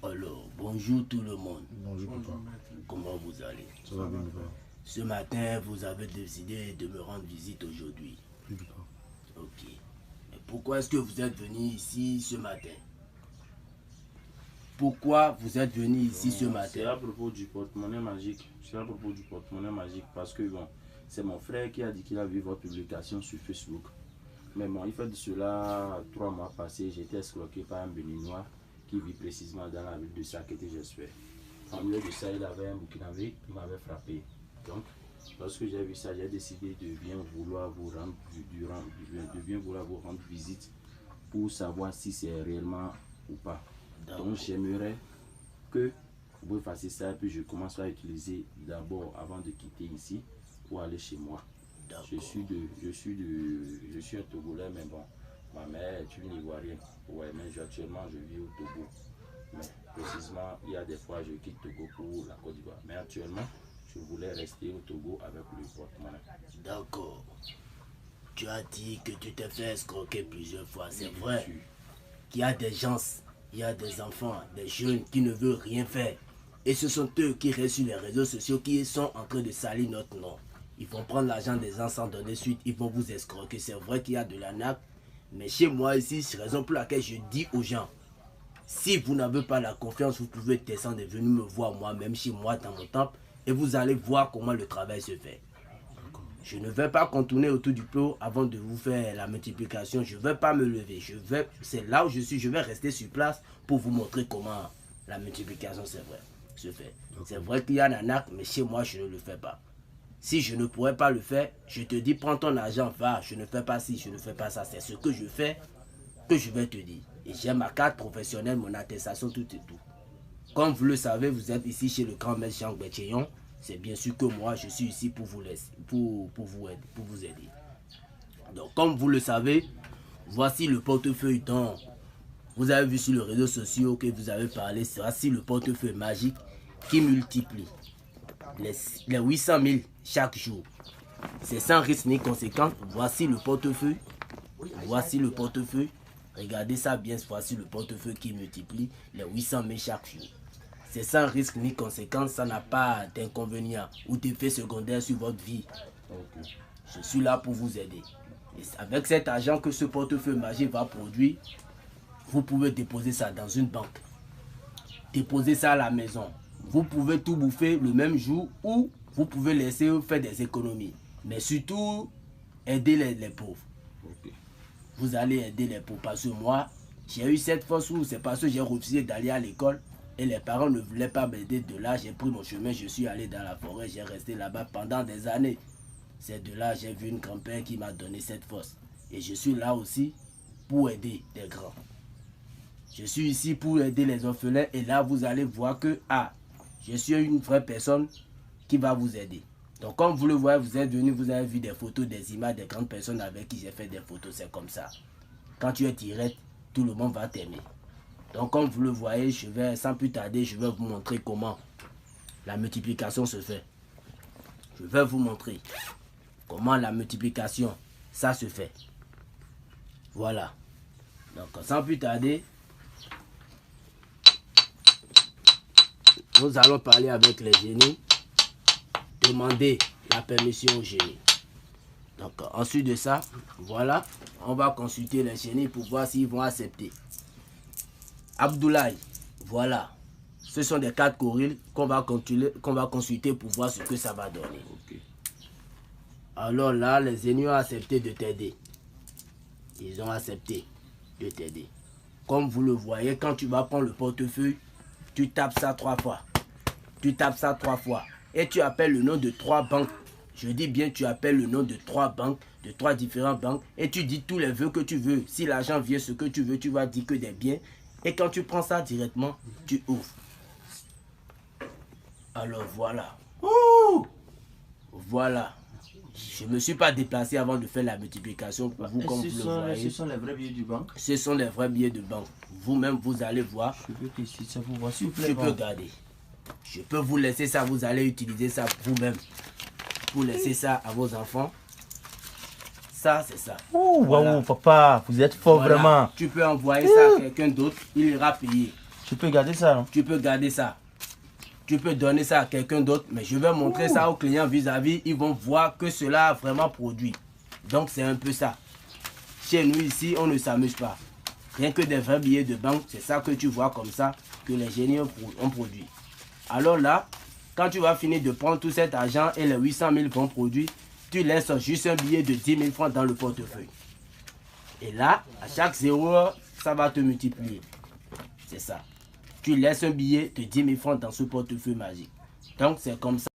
Alors, bonjour tout le monde. Bonjour papa. Comment vous allez? Ça va bien papa? Ce matin, vous avez décidé de me rendre visite aujourd'hui. Oui papa. Ok. Et pourquoi est-ce que vous êtes venu ici ce matin? Pourquoi vous êtes venu ici ce matin? C'est à propos du porte-monnaie magique. C'est à propos du porte-monnaie magique parce que bon, c'est mon frère qui a dit qu'il a vu votre publication sur Facebook. Mais bon, il fait de cela 3 mois passés, j'ai été escroqué par un Béninois qui vit précisément dans la ville de Sakété, j'espère. En milieu de ça, il avait un Burkinabé qui m'avait frappé. Donc, lorsque j'ai vu ça, j'ai décidé de bien vouloir vous rendre visite pour savoir si c'est réellement ou pas. Donc, j'aimerais que vous fassiez ça et puis je commence à utiliser d'abord avant de quitter ici pour aller chez moi. Je suis un Togolais, mais bon, ma mère est une Ivoirienne. Ouais, mais actuellement je vis au Togo. Mais précisément, il y a des fois je quitte Togo pour la Côte d'Ivoire. Mais actuellement, je voulais rester au Togo avec le porte-monnaie. D'accord. Tu as dit que tu t'es fait escroquer plusieurs fois. C'est vrai qu'il y a des gens, il y a des enfants, des jeunes qui ne veulent rien faire. Et ce sont eux qui restent sur les réseaux sociaux qui sont en train de salir notre nom. Ils vont prendre l'argent des gens sans donner suite, ils vont vous escroquer. C'est vrai qu'il y a de l'arnaque, mais chez moi ici, c'est la raison pour laquelle je dis aux gens, si vous n'avez pas la confiance, vous pouvez descendre et venir me voir moi-même chez moi dans mon temple et vous allez voir comment le travail se fait. Je ne vais pas contourner autour du pot avant de vous faire la multiplication. Je ne vais pas me lever. C'est là où je suis. Je vais rester sur place pour vous montrer comment la multiplication se fait. C'est vrai qu'il y a un arnaque, mais chez moi, je ne le fais pas. Si je ne pourrais pas le faire, je te dis, prends ton argent, va, je ne fais pas ci, je ne fais pas ça. C'est ce que je fais que je vais te dire. Et j'ai ma carte professionnelle, mon attestation, tout et tout. Comme vous le savez, vous êtes ici chez le grand maître Jean Béthéon. C'est bien sûr que moi, je suis ici pour vous laisser, pour vous aider. Donc, comme vous le savez, voici le portefeuille dont vous avez vu sur les réseaux sociaux que vous avez parlé. Voici le portefeuille magique qui multiplie les 800 000 chaque jour. C'est sans risque ni conséquence. Voici le portefeuille. Voici le portefeuille. Regardez ça bien. Voici le portefeuille qui multiplie les 800 000 chaque jour. C'est sans risque ni conséquence. Ça n'a pas d'inconvénient ou d'effet secondaire sur votre vie. Je suis là pour vous aider. Et avec cet argent que ce portefeuille magique va produire, vous pouvez déposer ça dans une banque. Déposer ça à la maison. Vous pouvez tout bouffer le même jour ou vous pouvez laisser faire des économies. Mais surtout, aider les pauvres. Vous allez aider les pauvres. Parce que moi, j'ai eu cette force où c'est parce que j'ai refusé d'aller à l'école et les parents ne voulaient pas m'aider. De là, j'ai pris mon chemin, je suis allé dans la forêt, j'ai resté là-bas pendant des années. C'est de là j'ai vu une grand-père qui m'a donné cette force. Et je suis là aussi pour aider les grands. Je suis ici pour aider les orphelins et là, vous allez voir que, je suis une vraie personne qui va vous aider. Donc comme vous le voyez, vous êtes venu, vous avez vu des photos, des images des grandes personnes avec qui j'ai fait des photos, c'est comme ça. Quand tu es direct, tout le monde va t'aimer. Donc comme vous le voyez, sans plus tarder, je vais vous montrer comment la multiplication se fait. Je vais vous montrer comment la multiplication, ça se fait. Voilà. Donc sans plus tarder, nous allons parler avec les génies, demander la permission aux génies. Donc ensuite de ça, voilà, on va consulter les génies pour voir s'ils vont accepter. Abdoulaye, voilà, ce sont des 4 gorilles qu'on va consulter pour voir ce que ça va donner. Alors là, les génies ont accepté de t'aider. Ils ont accepté de t'aider. Comme vous le voyez, quand tu vas prendre le portefeuille, tu tapes ça 3 fois. Tu tapes ça 3 fois. Et tu appelles le nom de 3 banques. Je dis bien, tu appelles le nom de 3 banques, de 3 différentes banques. Et tu dis tous les vœux que tu veux. Si l'argent vient, ce que tu veux, tu vas dire que des biens. Et quand tu prends ça directement, tu ouvres. Alors voilà. Ouh! Voilà. Je ne me suis pas déplacé avant de faire la multiplication pour vous, comme vous le voyez. Ce sont les vrais billets du banque. Ce sont les vrais billets de banque. Vous-même, vous allez voir. Je peux tester ça pour voir, s'il vous plaît. Je peux garder. Je peux vous laisser ça, vous allez utiliser ça vous-même. Vous laissez ça à vos enfants. Ça, c'est ça. Ouh, voilà. Wow, papa, vous êtes fort, voilà. Vraiment. Tu peux envoyer ça à quelqu'un d'autre, il ira payer. Tu peux garder ça, non? Tu peux garder ça. Tu peux donner ça à quelqu'un d'autre, mais je vais montrer ça aux clients vis-à-vis. Ils vont voir que cela a vraiment produit. Donc, c'est un peu ça. Chez nous, ici, on ne s'amuse pas. Rien que des vrais billets de banque, c'est ça que tu vois comme ça, que les génies ont produit. Alors là, quand tu vas finir de prendre tout cet argent et les 800 000 vont produire, tu laisses juste un billet de 10 000 francs dans le portefeuille. Et là, à chaque 0 heure, ça va te multiplier. C'est ça. Tu laisses un billet de 10 000 francs dans ce portefeuille magique. Donc, c'est comme ça.